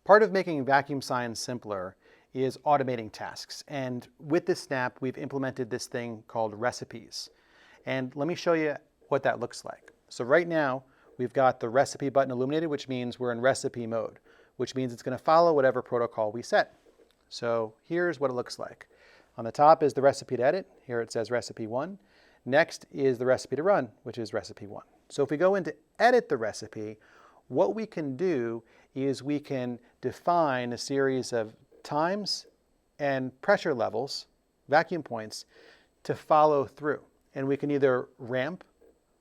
Part of making vacuum science simpler is automating tasks. And with this Snap, we've implemented this thing called recipes. And let me show you what that looks like. So right now, we've got the recipe button illuminated, which means we're in recipe mode, which means it's going to follow whatever protocol we set. So here's what it looks like. On the top is the recipe to edit. Here it says recipe 1. Next is the recipe to run, which is recipe 1. So if we go into edit the recipe, what we can do is we can define a series of times and pressure levels, vacuum points, to follow through. And we can either ramp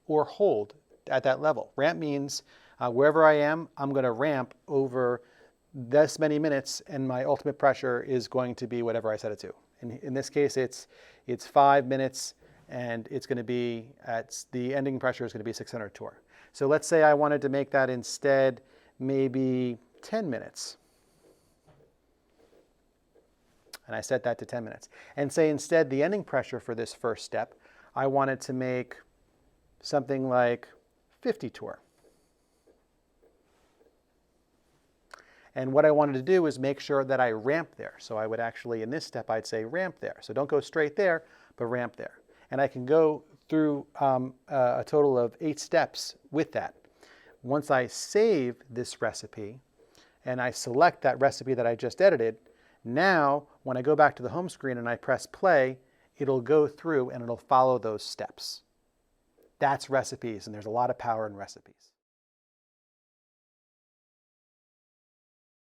or hold at that level. Ramp means wherever I am, I'm going to ramp over this many minutes, and my ultimate pressure is going to be whatever I set it to. In this case, it's 5 minutes, and it's going to be the ending pressure is going to be 600 torr. So let's say I wanted to make that instead maybe 10 minutes. And I set that to 10 minutes. And say instead the ending pressure for this first step, I wanted to make something like 50 torr. And what I wanted to do is make sure that I ramp there. So I would actually, in this step, I'd say ramp there. So don't go straight there, but ramp there. And I can go through a total of 8 steps with that. Once I save this recipe and I select that recipe that I just edited, now when I go back to the home screen and I press play, it'll go through and it'll follow those steps. That's recipes, and there's a lot of power in recipes.